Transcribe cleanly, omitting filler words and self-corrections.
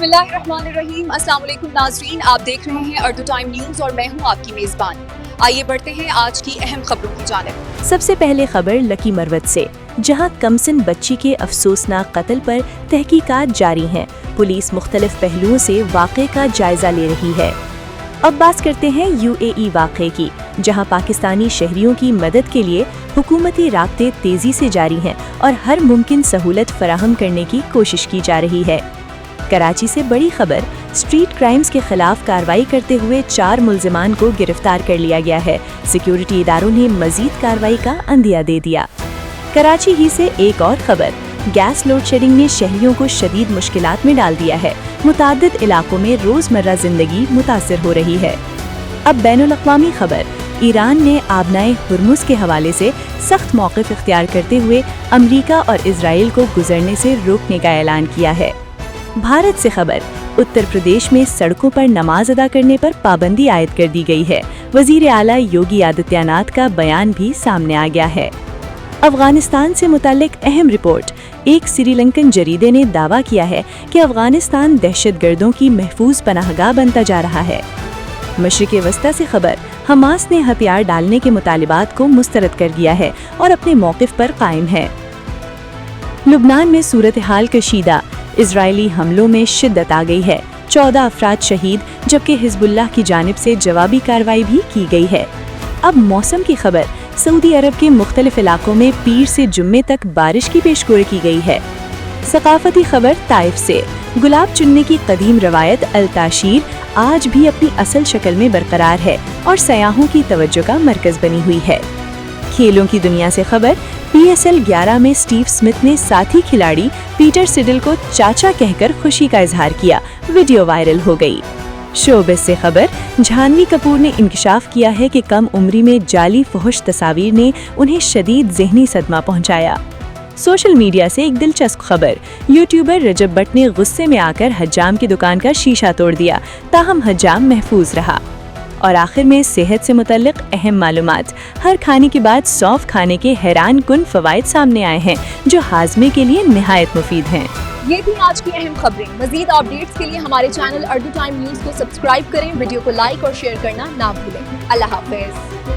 बिस्मिल्लाहिर्रहमानिर्रहीम। अस्सलाम वालेकुम नाज़रीन, आप देख रहे हैं अर्दू टाइम न्यूज़ और मैं हूं आपकी मेज़बान। आइए बढ़ते हैं आज की अहम खबरों की जानिब। सबसे पहले खबर लकी मरवत से, जहां कमसिन बच्ची के अफसोसनाक कत्ल पर तहकीकात जारी हैं। पुलिस मुख्तलिफ पहलुओं से वाक़े का जायजा ले रही है। अब बात करते हैं UAE वाक़े की, जहां पाकिस्तानी शहरियों की मदद के लिए हुकूमती राब्ते तेज़ी से जारी हैं और हर मुमकिन सहूलत फराहम करने की कोशिश की जा रही है। कराची से बड़ी खबर, स्ट्रीट क्राइम्स के खिलाफ कार्रवाई करते हुए 4 मुल्जिमान को गिरफ्तार कर लिया गया है। सिक्योरिटी इदारों ने मजीद कार्रवाई का अंदिया दे दिया। कराची ही से एक और खबर, गैस लोड शेडिंग ने शहरियों को शदीद मुश्किलात में डाल दिया है। मुतादिद इलाकों में रोजमर्रा जिंदगी मुतासिर हो रही है। अब बैनुल अक़वामी खबर, ईरान ने आबनाए हुर्मुज़ के हवाले से सख्त मौक़िफ़ इख्तियार करते हुए अमरीका और इजराइल को गुजरने से रोकने का ऐलान किया है। भारत से खबर, उत्तर प्रदेश में सड़कों पर नमाज अदा करने पर पाबंदी आयद कर दी गई है। वज़ीर आला योगी आदित्यनाथ का बयान भी सामने आ गया है। अफगानिस्तान से मुताल्लिक अहम रिपोर्ट, एक श्रीलंकन जरीदे ने दावा किया है कि अफगानिस्तान दहशतगर्दों की महफूज पनाहगाह बनता जा रहा है। मशरिक़ वस्ता से खबर, हमास ने हथियार डालने के मुतालिबात को मुस्तरद कर दिया है और अपने मौक़िफ़ पर कायम है। लुबनान में सूरत हाल कशीदा, इजरायली हमलों में शिद्दत आ गई है। 14 अफराद शहीद, जबकि हिजबुल्लाह की जानिब से जवाबी कार्रवाई भी की गई है। अब मौसम की खबर, सऊदी अरब के मुख्तलिफ इलाकों में पीर से जुम्मे तक बारिश की पेशगोई की गई है। सकाफती खबर ताइफ से, गुलाब चुनने की कदीम रवायत अल-ताशीर आज भी अपनी असल शक्ल में बरकरार है और सयाहों की तवज्जो का मरकज बनी हुई है। खेलों की दुनिया से खबर, PSL 11 में स्टीव स्मिथ ने साथी खिलाड़ी पीटर सिडल को चाचा कहकर खुशी का इजहार किया। वीडियो वायरल हो गई। शोबिस से खबर, जानवी कपूर ने इंकशाफ किया है कि कम उम्री में जाली फहुश तस्वीर ने उन्हें शदीद ज़हनी सदमा पहुंचाया। सोशल मीडिया से एक दिलचस्प खबर, यूट्यूबर रजब भट्ट ने गुस्से में आकर हज्जाम की दुकान का शीशा तोड़ दिया, ताहम हज्जाम महफूज रहा। और आखिर में सेहत से मुतल्लिक अहम मालूमात, हर खाने के बाद सौंफ खाने के हैरान कुन फवाइद सामने आए हैं जो हाजमे के लिए निहायत मुफीद हैं। ये थी आज की अहम खबरें। मजीद अपडेट्स के लिए हमारे चैनल अर्दू टाइम न्यूज़ को सब्सक्राइब करें, वीडियो को लाइक और शेयर करना ना भूलें। अल्लाह हाफिज।